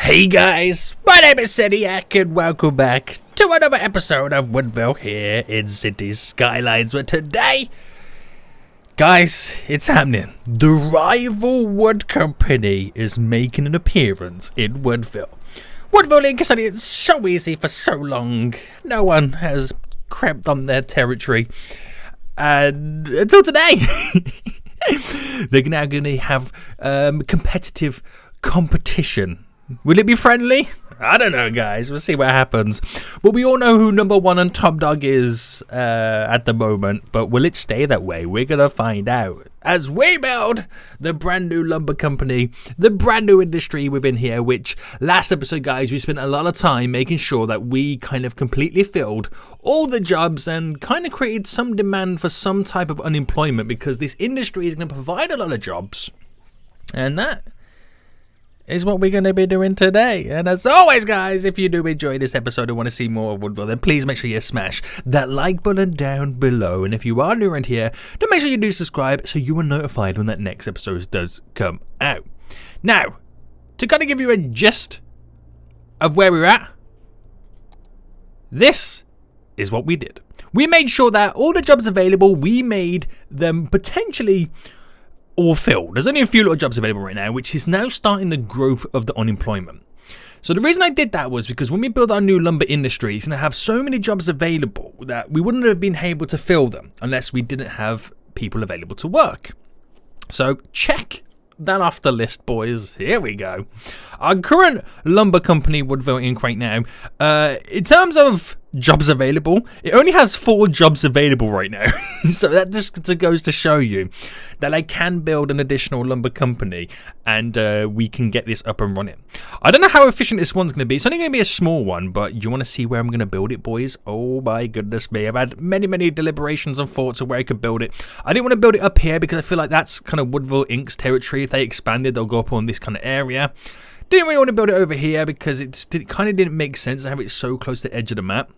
Hey guys, my name is Seniac and welcome back to another episode of Woodville here in City's Skylines, where today, guys, it's happening. The rival wood company is making an appearance in Woodville. Woodville Inc. said it's so easy for so long. No one has crept on their territory. And until today, they're now going to have competitive competition. Will it be friendly? I don't know, guys. We'll see what happens. But we all know who number one and top dog is at the moment. But will it stay that way? We're going to find out as we build the brand new lumber company, the brand new industry within here, which last episode, guys, we spent a lot of time making sure that we kind of completely filled all the jobs and kind of created some demand for some type of unemployment, because this industry is going to provide a lot of jobs. And that is what we're going to be doing today. And as always, guys, if you do enjoy this episode and want to see more of Woodville, then please make sure you smash that like button down below. And if you are new around here, then make sure you do subscribe so you are notified when that next episode does come out. Now, to kind of give you a gist of where we're at, this is what we did. We made sure that all the jobs available, we made them potentially all filled. There's only a few little jobs available right now, which is now starting the growth of the unemployment. So the reason I did that was because when we build our new lumber industry, it's going to have so many jobs available that we wouldn't have been able to fill them unless we didn't have people available to work. So check that off the list, boys. Here we go. Our current lumber company, Woodville Inc. right now, in terms of jobs available, it only has 4 jobs available right now. So that just goes to show you that I can build an additional lumber company and we can get this up and running. I don't know how efficient this one's going to be. It's only going to be a small one, but you want to see where I'm going to build it, boys? Oh my goodness me. I've had many deliberations and thoughts of where I could build it. I didn't want to build it up here because I feel like that's kind of Woodville Inc.'s territory. If they expanded, they'll go up on this kind of area. Didn't really want to build it over here because it kind of didn't make sense to have it so close to the edge of the map.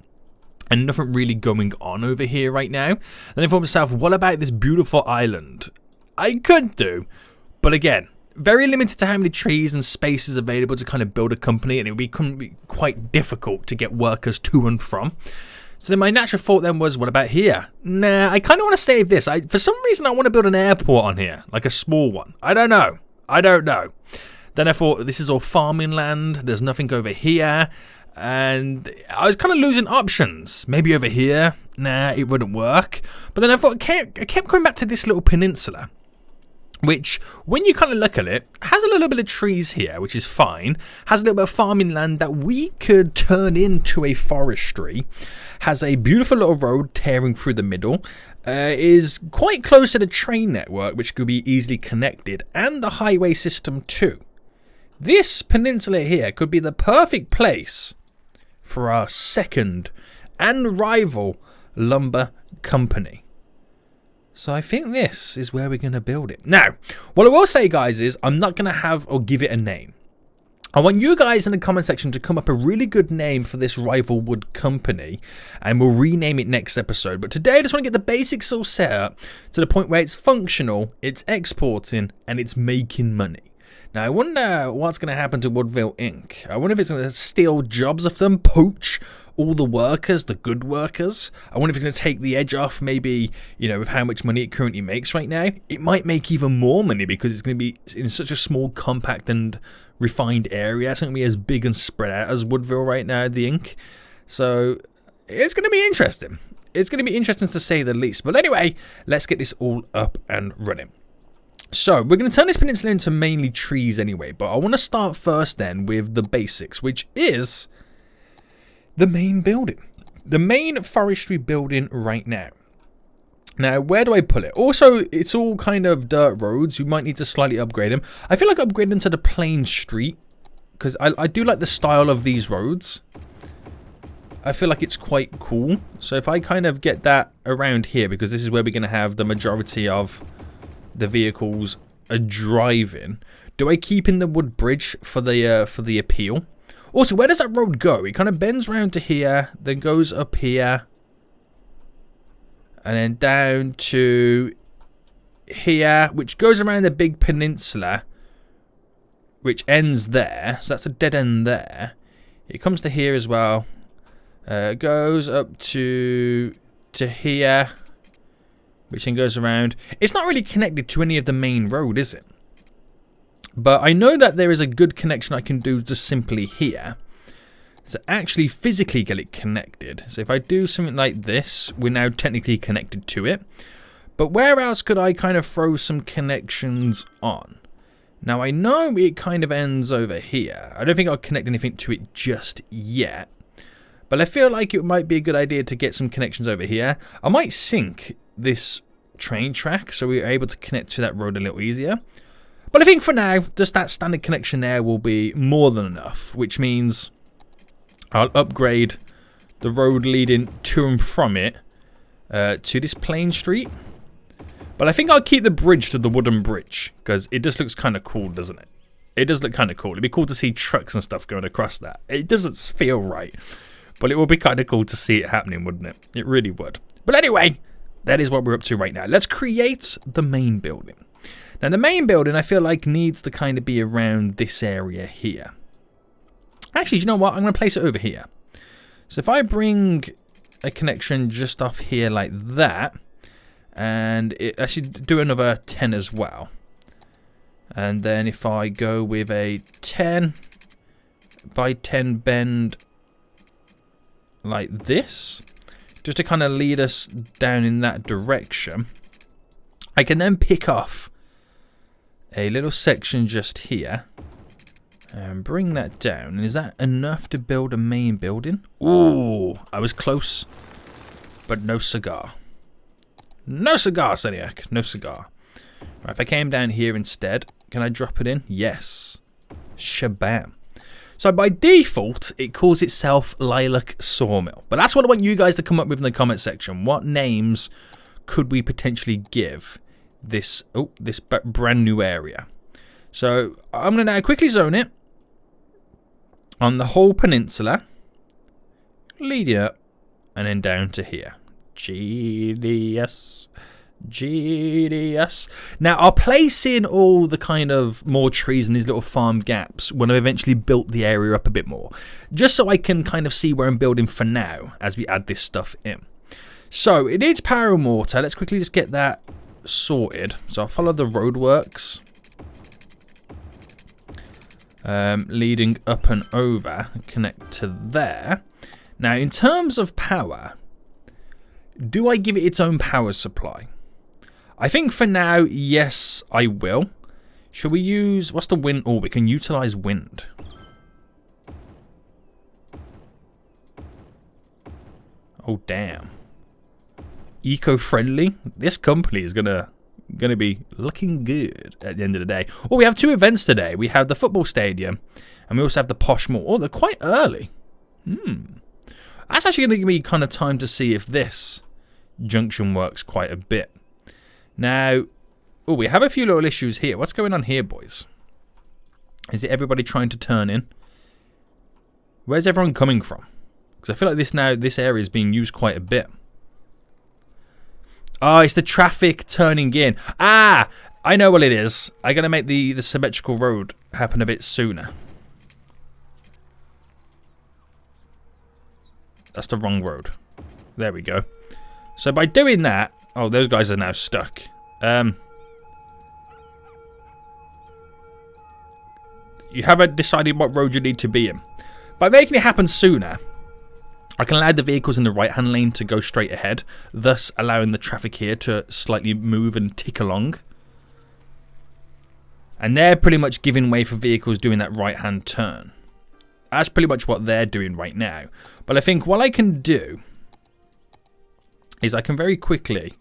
And nothing really going on over here right now. Then I thought to myself, what about this beautiful island? I could do, but again, very limited to how many trees and spaces available to kind of build a company, and it would be quite difficult to get workers to and from. So then my natural thought then was, what about here? Nah, I kind of want to save this. For some reason, I want to build an airport on here, like a small one. I don't know. Then I thought, this is all farming land. There's nothing over here. And I was kind of losing options. Maybe over here. Nah, it wouldn't work. But then I thought, I kept going back to this little peninsula, which, when you kind of look at it, has a little bit of trees here, which is fine. Has a little bit of farming land that we could turn into a forestry. Has a beautiful little road tearing through the middle. Is quite close to the train network, which could be easily connected. And the highway system too. This peninsula here could be the perfect place for our second and rival lumber company. So I think this is where we're going to build it. Now, what I will say, guys, is I'm not going to have or give it a name. I want you guys in the comment section to come up a really good name for this rival wood company, and we'll rename it next episode. But today I just want to get the basics all set up to the point where it's functional, it's exporting, and it's making money. Now, I wonder what's going to happen to Woodville Inc. I wonder if it's going to steal jobs of them, poach all the workers, the good workers. I wonder if it's going to take the edge off, maybe, with how much money it currently makes right now. It might make even more money because it's going to be in such a small, compact, and refined area. It's not going to be as big and spread out as Woodville right now, the Inc. So, it's going to be interesting. It's going to be interesting to say the least. But anyway, let's get this all up and running. So, we're going to turn this peninsula into mainly trees anyway, but I want to start first then with the basics, which is the main building. The main forestry building right now. Now, where do I put it? Also, it's all kind of dirt roads. We might need to slightly upgrade them. I feel like upgrading them to the plain street, because I do like the style of these roads. I feel like it's quite cool. So, if I kind of get that around here, because this is where we're going to have the majority of the vehicles are driving. Do I keep in the wood bridge for the appeal? Also, where does that road go? It kind of bends round to here, then goes up here, and then down to here, which goes around the big peninsula, which ends there. So that's a dead end there. It comes to here as well. Goes up to here, which then goes around. It's not really connected to any of the main road, is it? But I know that there is a good connection I can do just simply here. So actually physically get it connected. So if I do something like this, we're now technically connected to it. But where else could I kind of throw some connections on? Now I know it kind of ends over here. I don't think I'll connect anything to it just yet. But I feel like it might be a good idea to get some connections over here. I might sync this train track so we're able to connect to that road a little easier. But I think for now, just that standard connection there will be more than enough, which means I'll upgrade the road leading to and from it to this plain street. But I think I'll keep the bridge to the wooden bridge because it just looks kind of cool, doesn't it? It does look kind of cool. It'd be cool to see trucks and stuff going across that. It doesn't feel right, but it would be kind of cool to see it happening, wouldn't it? It really would. But anyway, that is what we're up to right now. Let's create the main building. Now, the main building, I feel like, needs to kind of be around this area here. Actually, do you know what? I'm going to place it over here. So if I bring a connection just off here like that, and I should do another 10 as well. And then if I go with a 10 by 10 bend like this, just to kind of lead us down in that direction, I can then pick off a little section just here and bring that down. And is that enough to build a main building? Ooh, I was close, but no cigar. No cigar, Seniac. No cigar. Right, if I came down here instead, can I drop it in? Yes. Shabam. So by default, it calls itself Lilac Sawmill. But that's what I want you guys to come up with in the comment section. What names could we potentially give this brand new area? So I'm going to now quickly zone it on the whole peninsula, leading up and then down to here. GDS. Now I'll place in all the kind of more trees and these little farm gaps when I've eventually built the area up a bit more, just so I can kind of see where I'm building for now as we add this stuff in. So it needs power and water. Let's quickly just get that sorted. So I'll follow the roadworks leading up and over, connect to there. Now in terms of power, do I give it its own power supply? I think for now, yes, I will. Should we use... what's the wind? Oh, we can utilize wind. Oh, damn. Eco-friendly? This company is gonna be looking good at the end of the day. Oh, we have two events today. We have the football stadium, and we also have the Posh Mall. Oh, they're quite early. That's actually going to give me kind of time to see if this junction works quite a bit. Now, oh, we have a few little issues here. What's going on here, boys? Is it everybody trying to turn in? Where's everyone coming from? Because I feel like this area is being used quite a bit. Oh, it's the traffic turning in. Ah, I know what it is. I'm going to make the symmetrical road happen a bit sooner. That's the wrong road. There we go. So by doing that... oh, those guys are now stuck. You haven't decided what road you need to be in. By making it happen sooner, I can allow the vehicles in the right-hand lane to go straight ahead, thus allowing the traffic here to slightly move and tick along. And they're pretty much giving way for vehicles doing that right-hand turn. That's pretty much what they're doing right now. But I think what I can do is I can very quickly...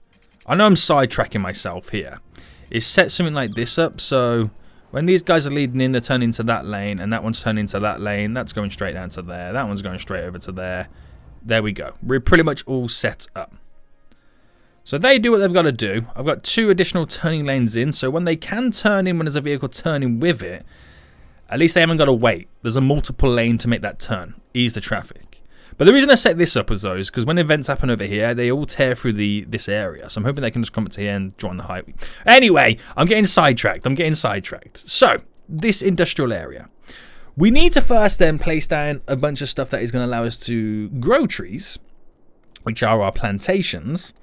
I know I'm sidetracking myself here. Is set something like this up so when these guys are leading in, they're turning into that lane, and that one's turning into that lane. That's going straight down to there. That one's going straight over to there. There we go. We're pretty much all set up. So they do what they've got to do. I've got 2 additional turning lanes in, so when they can turn in when there's a vehicle turning with it, at least they haven't got to wait. There's a multiple lane to make that turn. Ease the traffic. But the reason I set this up is because when events happen over here, they all tear through this area. So I'm hoping they can just come up to here and join the highway. Anyway, I'm getting sidetracked. So, this industrial area. We need to first then place down a bunch of stuff that is going to allow us to grow trees, which are our plantations.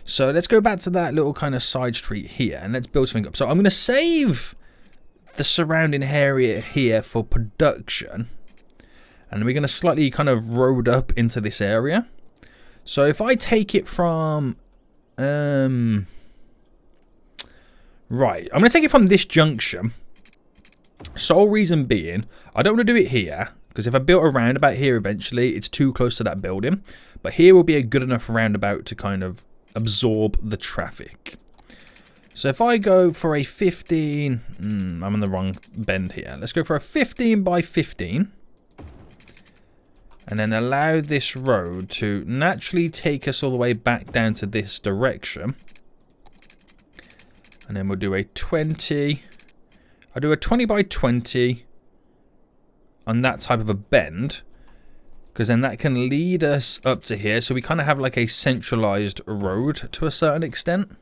So let's go back to that little kind of side street here and let's build something up. So I'm going to save the surrounding area here for production. And we're going to slightly kind of road up into this area. So if I take it from... right, I'm going to take it from this junction. Sole reason being, I don't want to do it here. Because if I built a roundabout here eventually, it's too close to that building. But here will be a good enough roundabout to kind of absorb the traffic. So if I go for a 15... I'm on the wrong bend here. Let's go for a 15 by 15. And then allow this road to naturally take us all the way back down to this direction. And then we'll do a 20. I'll do a 20 by 20 on that type of a bend. Because then that can lead us up to here. So we kind of have like a centralized road to a certain extent.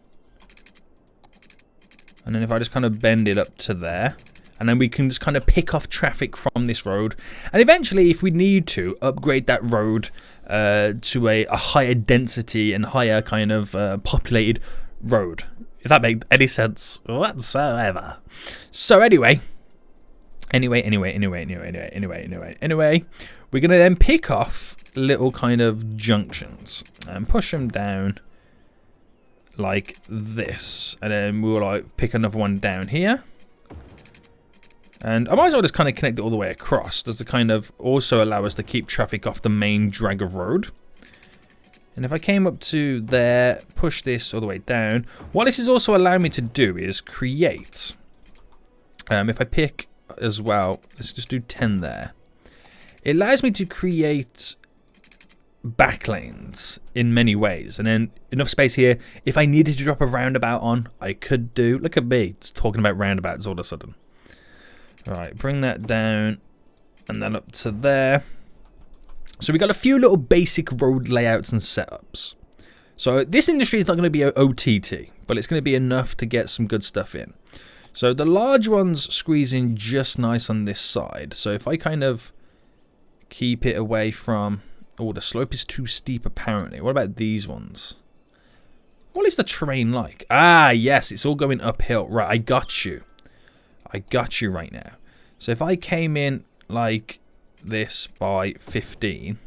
And then if I just kind of bend it up to there. And then we can just kind of pick off traffic from this road. And eventually, if we need to, upgrade that road to a higher density and higher kind of populated road. If that makes any sense whatsoever. So anyway, we're going to then pick off little kind of junctions and push them down like this. And then we'll like pick another one down here. And I might as well just kind of connect it all the way across, just to kind of also allow us to keep traffic off the main drag of road. And if I came up to there, push this all the way down, what this is also allowing me to do is create, if I pick as well, let's just do 10 there. It allows me to create backlanes in many ways. And then enough space here, if I needed to drop a roundabout on, I could do. Look at me, it's talking about roundabouts all of a sudden. Right, bring that down and then up to there. So we got a few little basic road layouts and setups. So this industry is not going to be OTT, but it's going to be enough to get some good stuff in. So the large ones squeeze in just nice on this side. So if I kind of keep it away from... Oh, the slope is too steep apparently. What about these ones? What is the terrain like? Ah, yes, it's all going uphill. Right, I got you. I got you right now. So if I came in like this by 15,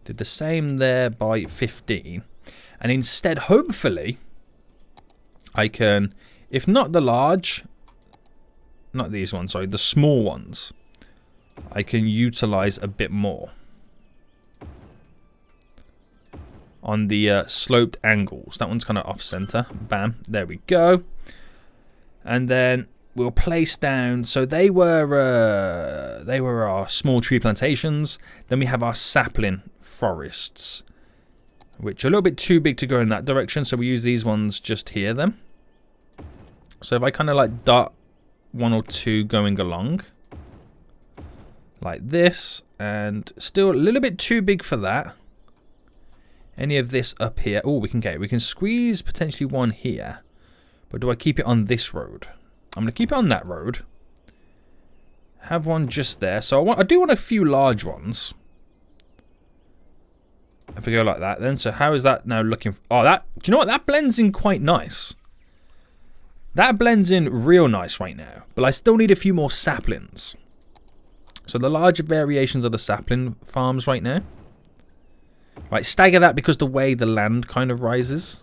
did the same there by 15, and instead, hopefully, I can, if not the large, not these ones, sorry, the small ones, I can utilize a bit more on the sloped angles. That one's kind of off center. Bam, there we go. And then we'll place down, so they were our small tree plantations. Then we have our sapling forests, which are a little bit too big to go in that direction. So we use these ones just here then. So if I kind of like dot one or two going along like this, and still a little bit too big for that. Any of this up here. Oh, we can squeeze potentially one here, but do I keep it on this road? I'm going to keep it on that road. Have one just there. So I do want a few large ones. If we go like that then. So how is that now looking? Oh, do you know what? That blends in quite nice. That blends in real nice right now. But I still need a few more saplings. So the larger variations of the sapling farms right now. Right, stagger that because the way the land kind of rises.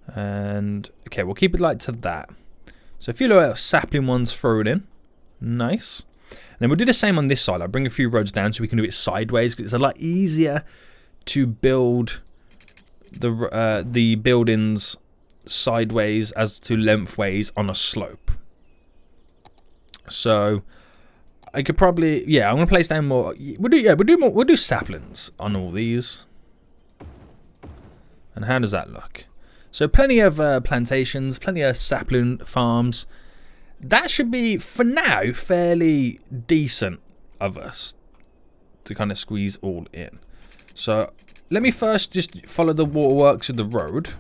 And, okay, we'll keep it like to that. So a few little sapling ones thrown in. Nice. And then we'll do the same on this side. I'll bring a few roads down so we can do it sideways, because it's a lot easier to build the buildings sideways as to lengthways on a slope. So I could probably, yeah, I'm gonna place down more. We'll do saplings on all these. And how does that look? So plenty of plantations, plenty of sapling farms. That should be, for now, fairly decent of us to kind of squeeze all in. So let me first just follow the waterworks of the road.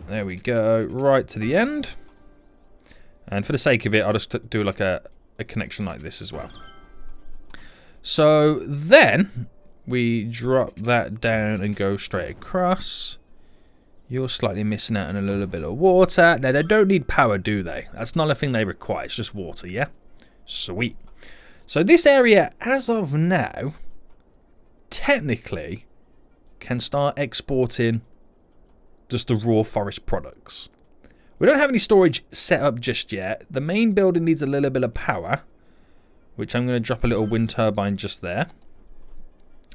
There we go, right to the end. And for the sake of it, I'll just do like a connection like this as well. So then we drop that down and go straight across. You're slightly missing out on a little bit of water. Now, they don't need power, do they? That's not a thing they require. It's just water, yeah? Sweet. So this area, as of now, technically can start exporting just the raw forest products. We don't have any storage set up just yet. The main building needs a little bit of power, which I'm going to drop a little wind turbine just there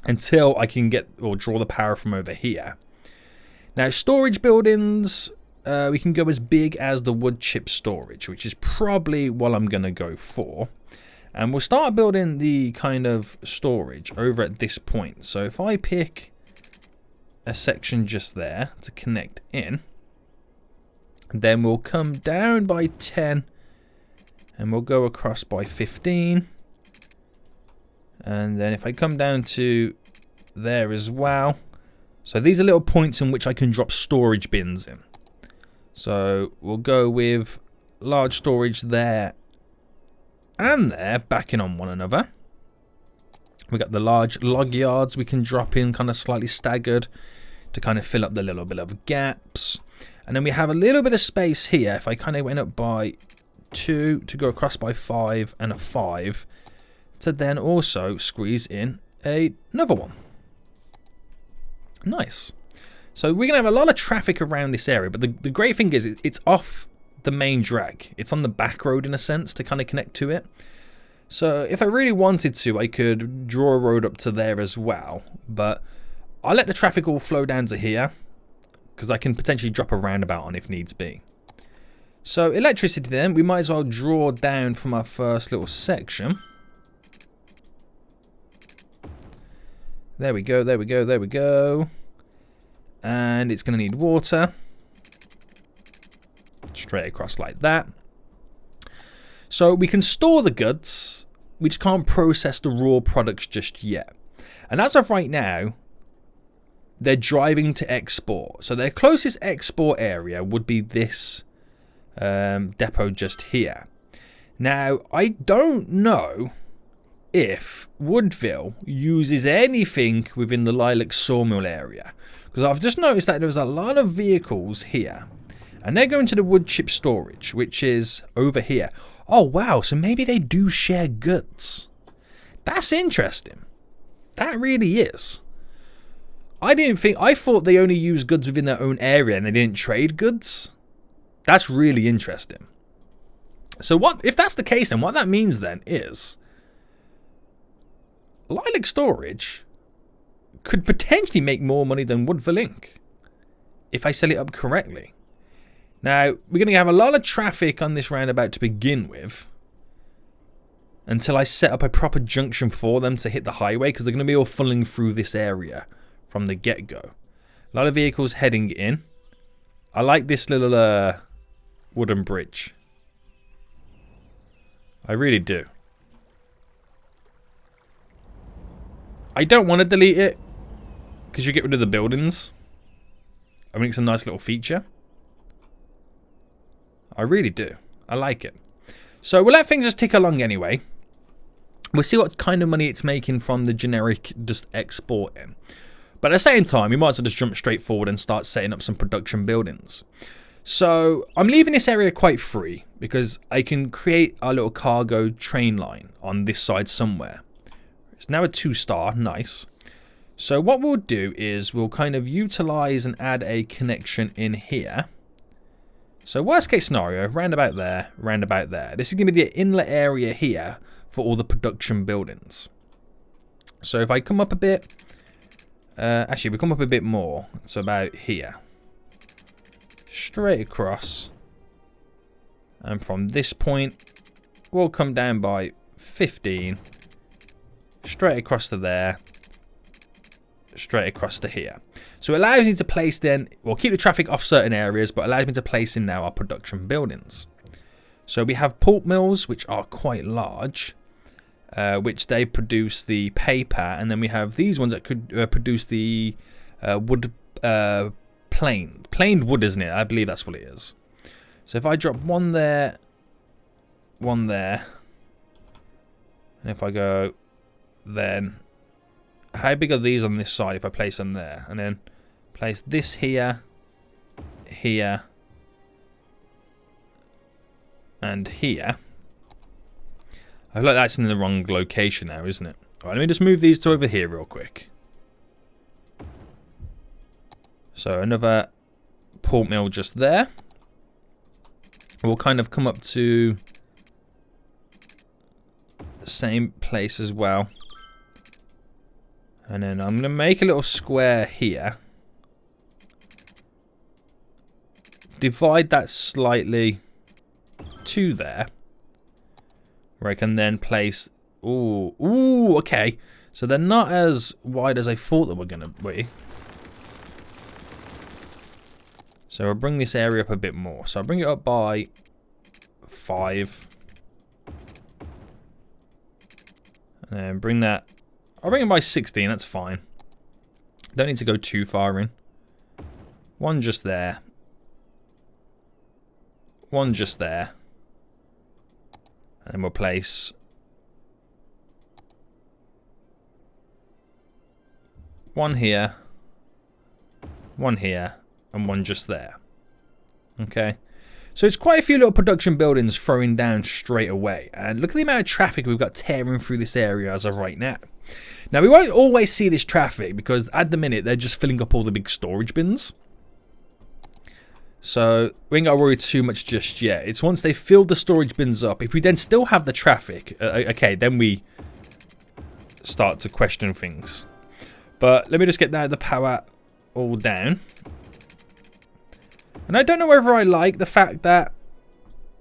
until I can get or draw the power from over here. Now, storage buildings, we can go as big as the wood chip storage, which is probably what I'm going to go for. And we'll start building the kind of storage over at this point. So if I pick a section just there to connect in, then we'll come down by 10 and we'll go across by 15. And then if I come down to there as well. So these are little points in which I can drop storage bins in. So we'll go with large storage there and there, backing on one another. We got the large log yards we can drop in kind of slightly staggered to kind of fill up the little bit of gaps. And then we have a little bit of space here. If I kind of went up by 2 to go across by 5 and a 5 to then also squeeze in another one. Nice. So we're going to have a lot of traffic around this area, but the great thing is it's off the main drag. It's on the back road in a sense to kind of connect to it. So if I really wanted to, I could draw a road up to there as well, but I'll let the traffic all flow down to here because I can potentially drop a roundabout on if needs be. So electricity then, we might as well draw down from our first little section. There we go, there we go, there we go. And it's going to need water. Straight across like that. So we can store the goods. We just can't process the raw products just yet. And as of right now, they're driving to export. So their closest export area would be this depot just here. Now, I don't know if Woodville uses anything within the Lilac Sawmill area. Because I've just noticed that there's a lot of vehicles here. And they're going to the wood chip storage, which is over here. Oh, wow. So maybe they do share goods. That's interesting. That really is. I thought they only use goods within their own area and they didn't trade goods. That's really interesting. So if that's the case, then what that means then is Lilac Storage could potentially make more money than Woodville Inc. if I sell it up correctly. Now, we're going to have a lot of traffic on this roundabout to begin with until I set up a proper junction for them to hit the highway, because they're going to be all funneling through this area from the get-go. A lot of vehicles heading in. I like this little wooden bridge. I really do. I don't want to delete it because you get rid of the buildings. I think it's a nice little feature. I really do. I like it. So we'll let things just tick along anyway. We'll see what kind of money it's making from the generic just exporting. But at the same time, we might as well just jump straight forward and start setting up some production buildings. So I'm leaving this area quite free because I can create our little cargo train line on this side somewhere. It's now a 2-star, nice. So what we'll do is we'll kind of utilize and add a connection in here. So worst case scenario, round about there, round about there. This is going to be the inlet area here for all the production buildings. So if I come up a bit, actually we come up a bit more, so about here. Straight across. And from this point, we'll come down by 15. Straight across to there. Straight across to here. So it allows me to place then, well, keep the traffic off certain areas, but allows me to place in now our production buildings. So we have pulp mills, which are quite large, which they produce the paper, and then we have these ones that could produce the wood planed wood, isn't it? I believe that's what it is. So if I drop one there, and if I go, then how big are these on this side if I place them there? And then place this here, here, and here. I feel like that's in the wrong location now, isn't it? Alright, let me just move these two over here real quick. So another pulp mill just there. We'll kind of come up to the same place as well. And then I'm going to make a little square here. Divide that slightly to there. Where I can then place... Ooh, okay. So they're not as wide as I thought they were going to be. So I'll bring this area up a bit more. So I'll bring it up by 5. And then bring that... I'll bring it by 16, that's fine. Don't need to go too far in. One just there. One just there. And then we'll place... one here. One here. And one just there. Okay. So it's quite a few little production buildings throwing down straight away. And look at the amount of traffic we've got tearing through this area as of right now. Now, we won't always see this traffic because at the minute they're just filling up all the big storage bins. So we ain't got to worry too much just yet. It's once they fill the storage bins up. If we then still have the traffic, okay, then we start to question things. But let me just get the power all down. And I don't know whether I like the fact that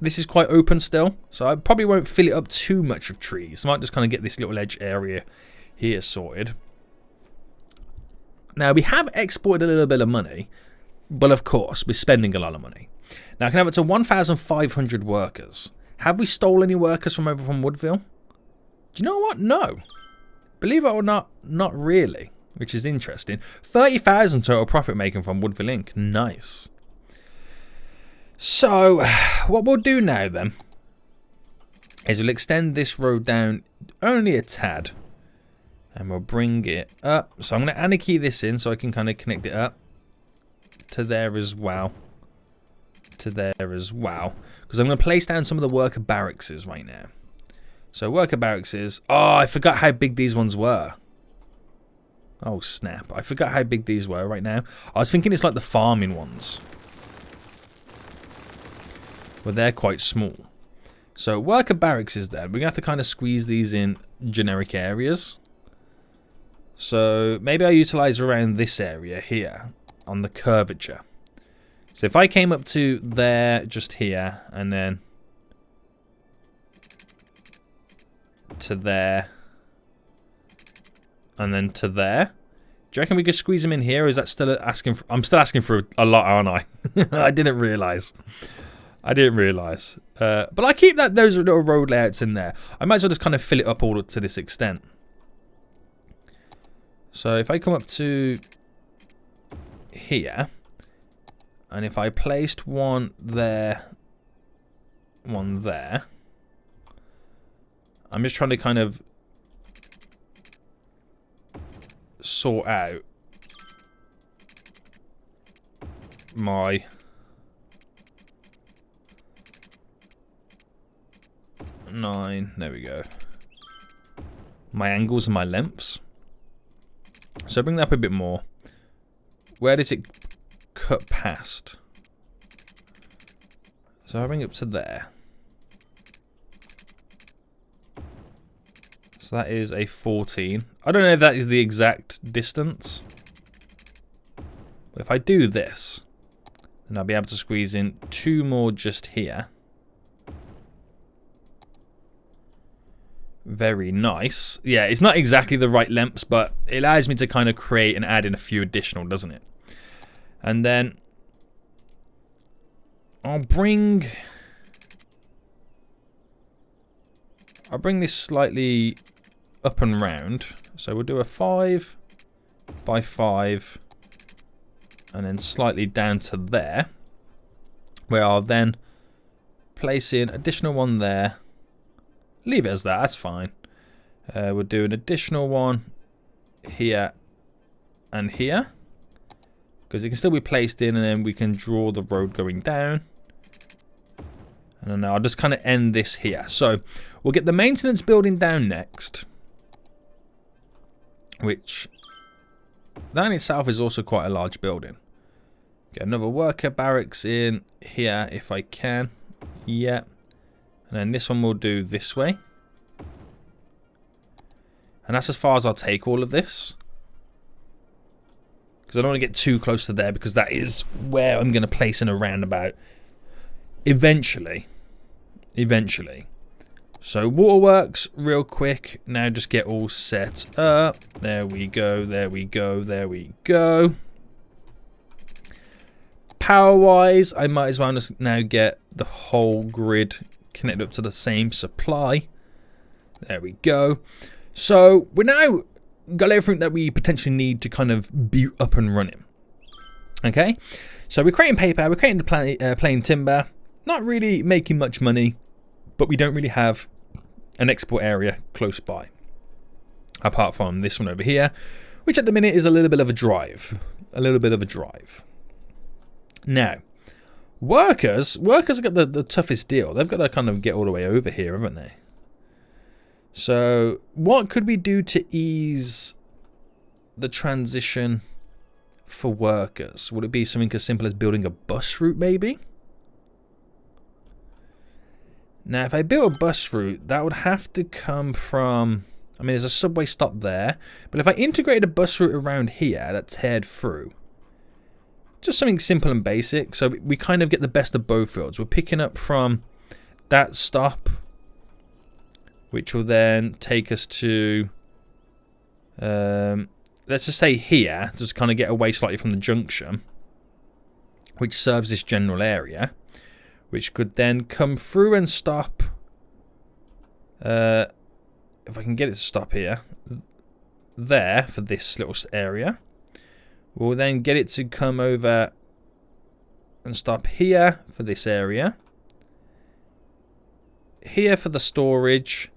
this is quite open still. So I probably won't fill it up too much with trees. I might just kind of get this little edge area here sorted. Now, we have exported a little bit of money. But of course, we're spending a lot of money. Now, I can have up to 1,500 workers. Have we stole any workers from over from Woodville? Do you know what? No. Believe it or not, not really. Which is interesting. 30,000 total profit making from Woodville Inc. Nice. So, what we'll do now then is we'll extend this road down only a tad. And we'll bring it up. So I'm going to anarchy this in so I can kind of connect it up to there as well. To there as well. Because I'm going to place down some of the worker barracks right now. So worker barracks is... Oh, I forgot how big these ones were. Oh, snap. I forgot how big these were right now. I was thinking it's like the farming ones. But they're quite small. So worker barracks is there. We're going to have to kind of squeeze these in generic areas. So maybe I utilize around this area here on the curvature. So if I came up to there, just here, and then to there, and then to there. Do you reckon we could squeeze them in here, or is that still asking for... I'm still asking for a lot, aren't I? I didn't realise. But I keep those little road layouts in there. I might as well just kind of fill it up all to this extent. So if I come up to here, and if I placed one there, I'm just trying to kind of sort out my there we go, my angles and my lengths. So bring that up a bit more. Where does it cut past? So I bring it up to there. So that is a 14. I don't know if that is the exact distance. But if I do this, then I'll be able to squeeze in 2 more just here. Very nice. Yeah, it's not exactly the right lengths, but it allows me to kind of create and add in a few additional, doesn't it? And then I'll bring this slightly up and round. So we'll do a 5 by 5 and then slightly down to there, where I'll then place in additional one there. Leave it as that, that's fine. We'll do an additional one here and here, because it can still be placed in, and then we can draw the road going down. And then I'll just kind of end this here. So we'll get the maintenance building down next, which that in itself is also quite a large building. Get another worker barracks in here if I can. Yeah. And then this one we'll do this way. And that's as far as I'll take all of this, because I don't want to get too close to there, because that is where I'm going to place in a roundabout eventually. So waterworks real quick. Now just get all set up. There we go, there we go, there we go. Power wise, I might as well just now get the whole grid connected up to the same supply. There we go. So we're now got everything that we potentially need to kind of be up and running. Okay, so we're creating paper, we're creating the plain timber. Not really making much money, but we don't really have an export area close by, apart from this one over here, which at the minute is a little bit of a drive. Now, workers have got the toughest deal. They've got to kind of get all the way over here, haven't they? So what could we do to ease the transition for workers? Would it be something as simple as building a bus route, maybe? Now, if I build a bus route, that would have to come from... I mean, there's a subway stop there. But if I integrated a bus route around here that teared through... Just something simple and basic. So we kind of get the best of both worlds. We're picking up from that stop, which will then take us to... let's just say here. Just kind of get away slightly from the junction, which serves this general area. Which could then come through and stop. If I can get it to stop here. There for this little area. We'll then get it to come over and stop here for this area. Here for the storage.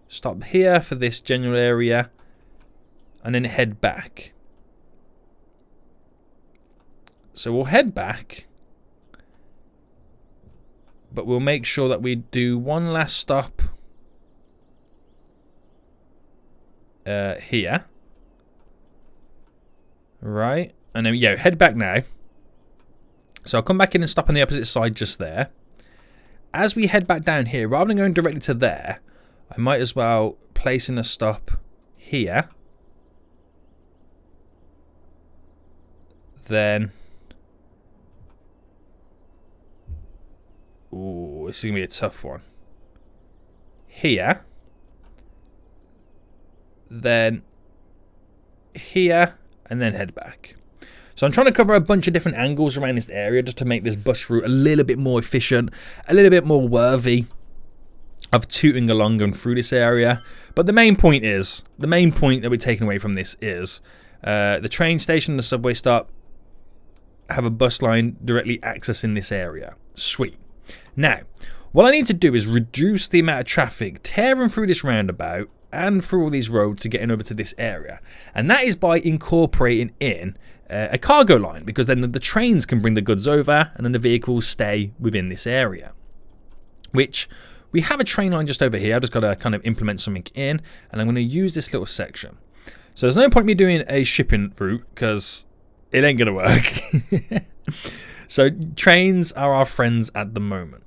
Stop here for this general area. And then head back. So we'll head back. But we'll make sure that we do one last stop here. Right. And then, yeah, head back now. So I'll come back in and stop on the opposite side just there. As we head back down here, rather than going directly to there, I might as well place in a stop here. Then... Ooh, this is going to be a tough one. Here. Then here. And then head back. So I'm trying to cover a bunch of different angles around this area just to make this bus route a little bit more efficient. A little bit more worthy of tooting along and through this area. But the main point that we're taking away from this is the train station and the subway stop have a bus line directly accessing this area. Sweet. Now, what I need to do is reduce the amount of traffic tearing through this roundabout and through all these roads to getting over to this area. And that is by incorporating in a cargo line, because then the trains can bring the goods over and then the vehicles stay within this area. Which, we have a train line just over here. I've just got to kind of implement something in, and I'm going to use this little section. So there's no point me doing a shipping route, because it ain't going to work. So trains are our friends at the moment.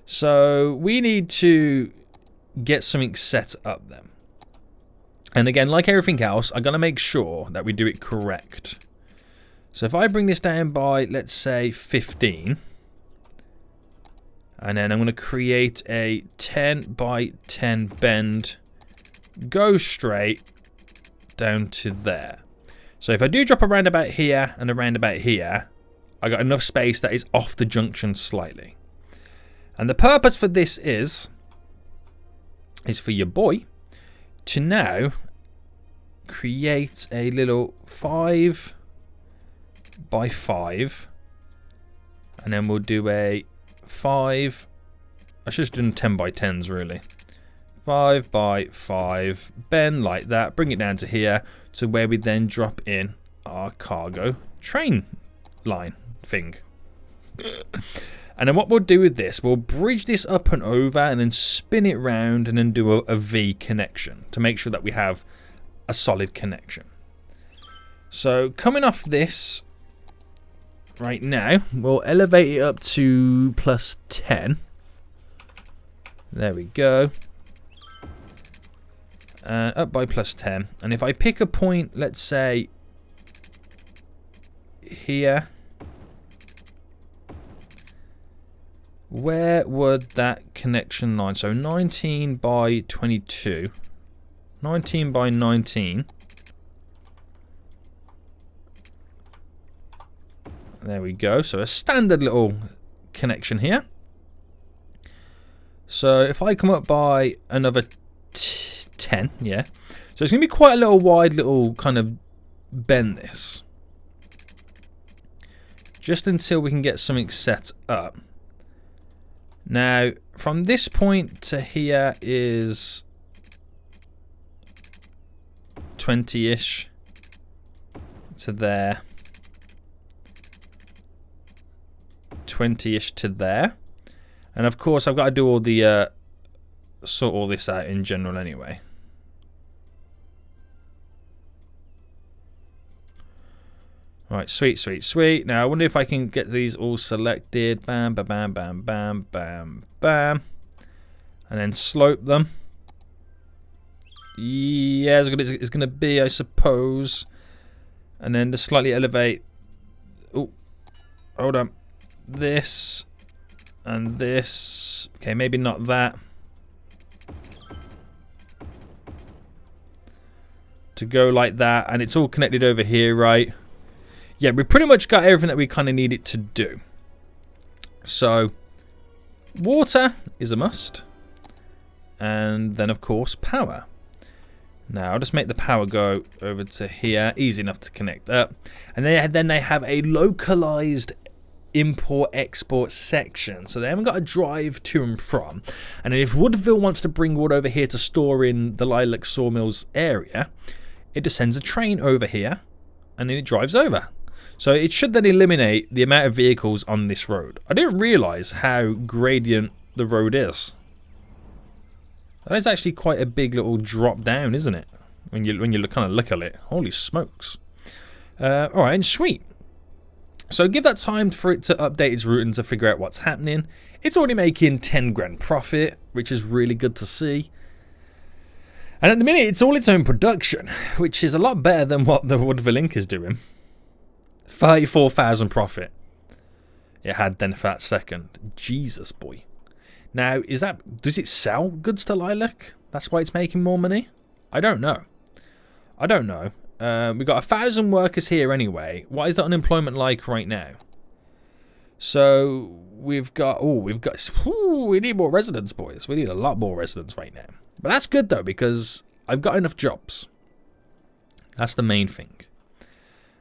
So we need to get something set up then. And again, like everything else, I'm going to make sure that we do it correct. So if I bring this down by, let's say, 15. And then I'm going to create a 10 by 10 bend. Go straight down to there. So if I do drop a roundabout here and a roundabout here, I got enough space that is off the junction slightly. And the purpose for this is for your boy to now create a little 5 by 5. And then we'll do a 5. I should have done 10 by 10s really. 5 by 5. Bend like that. Bring it down to here to where we then drop in our cargo train line thing. And then what we'll do with this, we'll bridge this up and over and then spin it round and then do a V connection to make sure that we have a solid connection. So coming off this right now, we'll elevate it up to +10. There we go. And up by +10. And if I pick a point, let's say here, where would that connection line? So 19 by 22. 19 by 19. There we go. So a standard little connection here. So if I come up by another 10, yeah. So it's going to be quite a little wide little kind of bend this. Just until we can get something set up. Now, from this point to here is 20-ish to there. 20-ish to there. And of course, I've got to do all the sort all this out in general anyway. Right, sweet, sweet, sweet. Now, I wonder if I can get these all selected. Bam, bam, bam, bam, bam, bam, bam. And then slope them. Yeah, as good as it's going to be, I suppose. And then to slightly elevate. Oh, hold on. This and this. Okay, maybe not that. To go like that. And it's all connected over here, right? Yeah, we pretty much got everything that we kind of need it to do. So, water is a must. And then, of course, power. Now, I'll just make the power go over to here. Easy enough to connect up. And then they have a localized import-export section. So they haven't got to drive to and from. And if Woodville wants to bring wood over here to store in the Lilac Sawmills area, it just sends a train over here. And then it drives over. So it should then eliminate the amount of vehicles on this road. I didn't realise how gradient the road is. That is actually quite a big little drop down, isn't it? When you kind of look at it. Holy smokes. Alright, sweet. So give that time for it to update its route and to figure out what's happening. It's already making 10 grand profit, which is really good to see. And at the minute, it's all its own production, which is a lot better than what the Woodville Inc. is doing. 34,000 profit it had then for that second. Jesus, boy. Now, does it sell goods to Lilac? That's why it's making more money? I don't know. I don't know. We've got 1,000 workers here anyway. What is the unemployment like right now? So, we need more residents, boys. We need a lot more residents right now. But that's good, though, because I've got enough jobs. That's the main thing.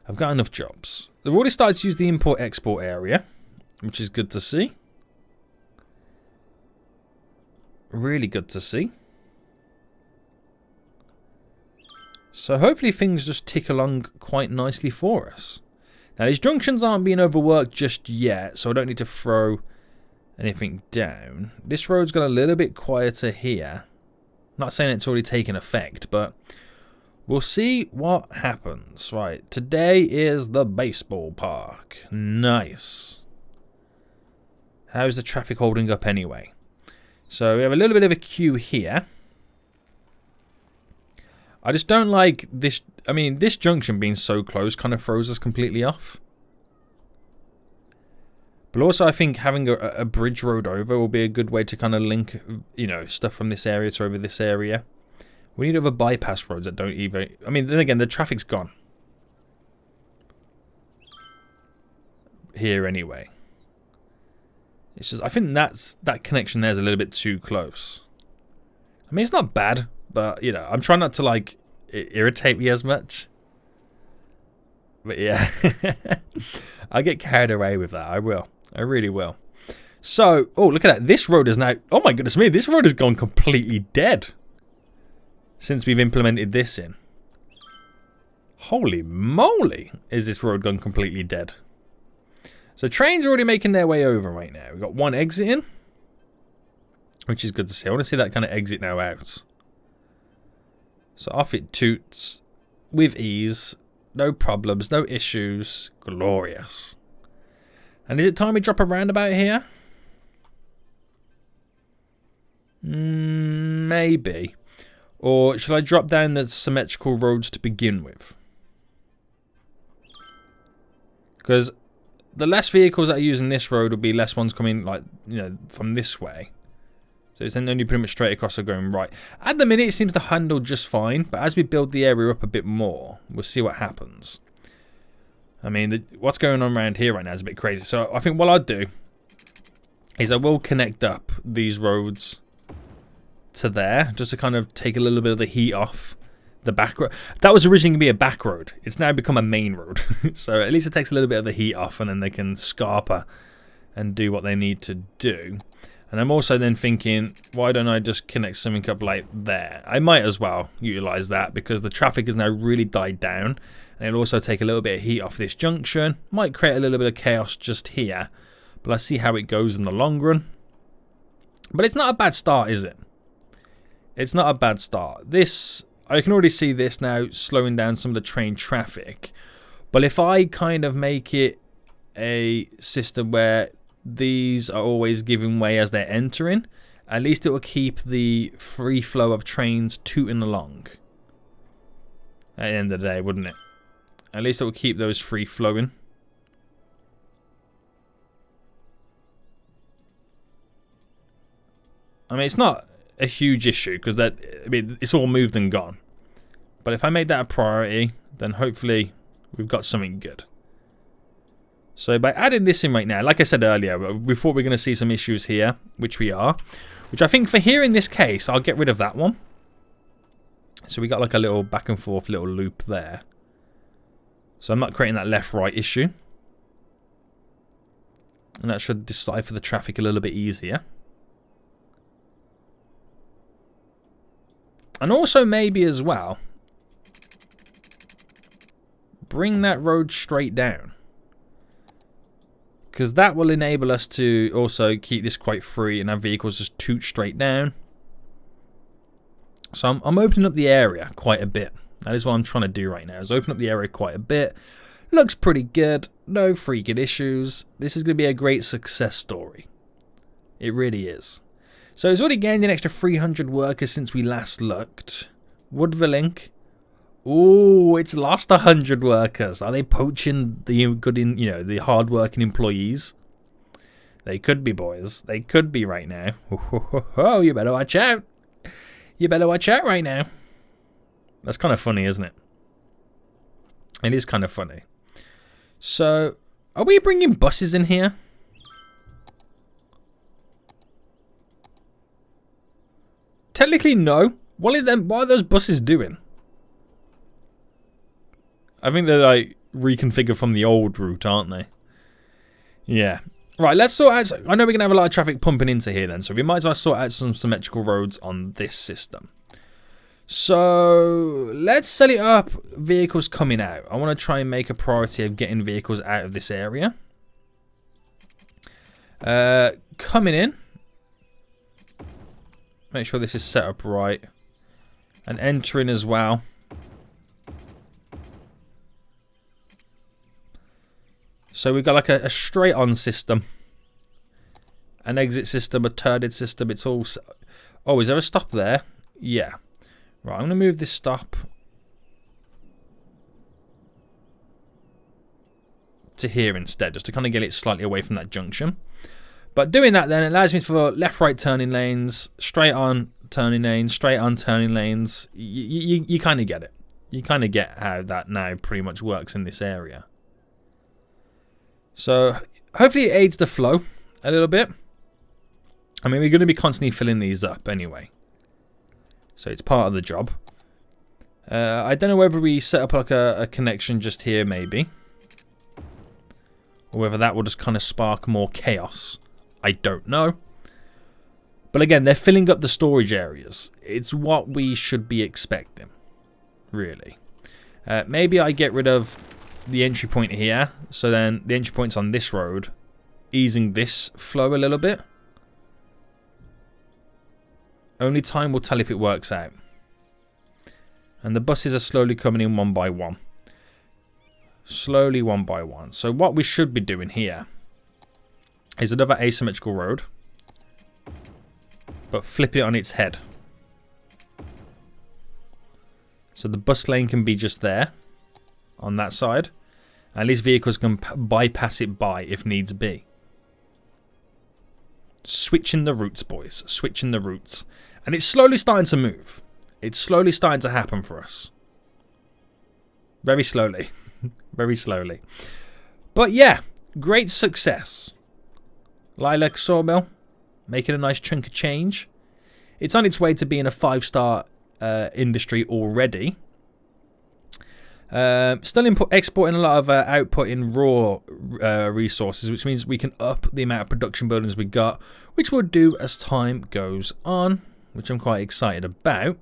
I've got enough jobs. They've already started to use the import-export area, which is good to see. Really good to see. So hopefully things just tick along quite nicely for us. Now these junctions aren't being overworked just yet, so I don't need to throw anything down. This road's got a little bit quieter here. Not saying it's already taken effect, but we'll see what happens. Right, today is the baseball park. Nice. How's the traffic holding up anyway? So we have a little bit of a queue here. I just don't like this. I mean, this junction being so close kind of throws us completely off. But also I think having a bridge road over will be a good way to kind of link, you know, stuff from this area to over this area. We need other bypass roads that don't even... I mean, then again, the traffic's gone. Here anyway. It's just, I think that connection there is a little bit too close. I mean, it's not bad, but, you know, I'm trying not to, like, irritate me as much. But yeah, I get carried away with that. I will. I really will. So, oh, look at that. This road is now... Oh my goodness me. This road has gone completely dead since we've implemented this in. Holy moly. Is this road gone completely dead? So trains are already making their way over right now. We've got one exit in, which is good to see. I want to see that kind of exit now out. So off it toots with ease. No problems, no issues. Glorious. And is it time we drop a roundabout here? Maybe. Or should I drop down the symmetrical roads to begin with? Because the less vehicles that are using this road will be less ones coming, like, you know, from this way. So it's then only pretty much straight across or going right. At the minute, it seems to handle just fine. But as we build the area up a bit more, we'll see what happens. I mean, what's going on around here right now is a bit crazy. So I think what I'll do is I will connect up these roads to there, just to kind of take a little bit of the heat off the back road. That was originally going to be a back road. It's now become a main road. So at least it takes a little bit of the heat off, and then they can scarper and do what they need to do. And I'm also then thinking, why don't I just connect something up like there? I might as well utilize that because the traffic has now really died down. And it'll also take a little bit of heat off this junction. Might create a little bit of chaos just here. But let's see how it goes in the long run. But it's not a bad start, is it? It's not a bad start. This, I can already see this now slowing down some of the train traffic. But if I kind of make it a system where these are always giving way as they're entering, at least it will keep the free flow of trains tooting along. At the end of the day, wouldn't it? At least it will keep those free flowing. I mean, it's not a huge issue because that, I mean, it's all moved and gone. But if I made that a priority, then hopefully we've got something good. So by adding this in right now, like I said earlier, we thought we were going to see some issues here, which we are. Which I think for here in this case, I'll get rid of that one. So we got like a little back and forth little loop there. So I'm not creating that left-right issue. And that should decipher the traffic a little bit easier. And also maybe as well, bring that road straight down. Because that will enable us to also keep this quite free and have vehicles just toot straight down. So I'm opening up the area quite a bit. That is what I'm trying to do right now, is open up the area quite a bit. Looks pretty good. No freaking issues. This is going to be a great success story. It really is. So it's already gained an extra 300 workers since we last looked. Woodville Inc. Ooh, it's lost 100 workers. Are they poaching the good, the hard-working employees? They could be, boys. They could be right now. Oh, you better watch out. You better watch out right now. That's kind of funny, isn't it? It is kind of funny. So, are we bringing buses in here? Technically, no. What are those buses doing? I think they're like reconfigured from the old route, aren't they? Yeah. Right, let's sort out... I know we're going to have a lot of traffic pumping into here then, so we might as well sort out some symmetrical roads on this system. So, let's set it up. Vehicles coming out. I want to try and make a priority of getting vehicles out of this area. Coming in. Make sure this is set up right. And entering as well. So we've got like a straight on system. An exit system, a turded system. It's all... Oh, is there a stop there? Yeah. Right, I'm going to move this stop to here instead, just to kind of get it slightly away from that junction. But doing that then, it allows me for left-right turning lanes, straight on turning lanes, straight on turning lanes. You kind of get it. You kind of get how that now pretty much works in this area. So hopefully it aids the flow a little bit. I mean, we're going to be constantly filling these up anyway. So it's part of the job. I don't know whether we set up like a connection just here, maybe. Or whether that will just kind of spark more chaos. I don't know. But again, they're filling up the storage areas. It's what we should be expecting, really. Maybe I get rid of the entry point here. So then the entry point's on this road, easing this flow a little bit. Only time will tell if it works out. And the buses are slowly coming in one by one. Slowly one by one. So what we should be doing here is another asymmetrical road, but flip it on its head. So the bus lane can be just there on that side. At least vehicles can bypass it by if needs be. Switching the routes, boys. Switching the routes. And it's slowly starting to move. It's slowly starting to happen for us. Very slowly. Very slowly. But yeah, great success. Lilac Sawmill, making a nice chunk of change. It's on its way to being a 5-star industry already. Still exporting a lot of output in raw resources, which means we can up the amount of production buildings we got, which we'll do as time goes on, which I'm quite excited about.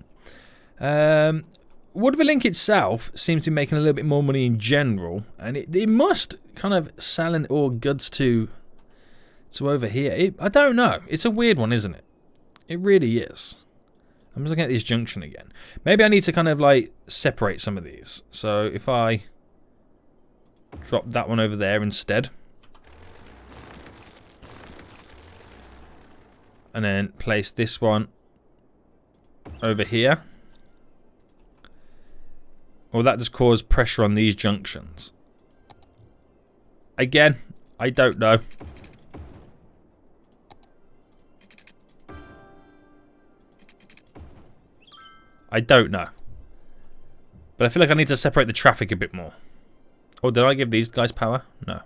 Woodville Link itself seems to be making a little bit more money in general, and it must kind of selling all goods to over here. I don't know. It's a weird one, isn't it? It really is. I'm just looking at this junction again. Maybe I need to kind of like separate some of these. So if I drop that one over there instead, and then place this one over here. Will that just cause pressure on these junctions? Again, I don't know. I don't know. But I feel like I need to separate the traffic a bit more. Oh, did I give these guys power? No.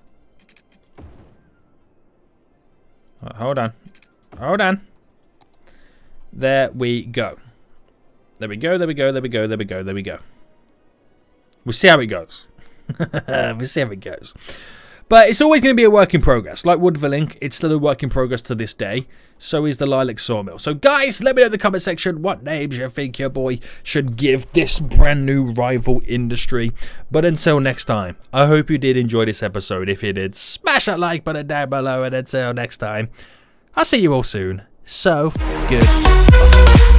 Oh, hold on. Hold on. There we go. There we go, there we go, there we go, there we go, there we go. We'll see how it goes. We'll see how it goes. But it's always going to be a work in progress. Like Woodville Link, it's still a work in progress to this day. So is the Lilac Sawmill. So guys, let me know in the comment section what names you think your boy should give this brand new rival industry. But until next time, I hope you did enjoy this episode. If you did, smash that like button down below. And until next time, I'll see you all soon. So, good.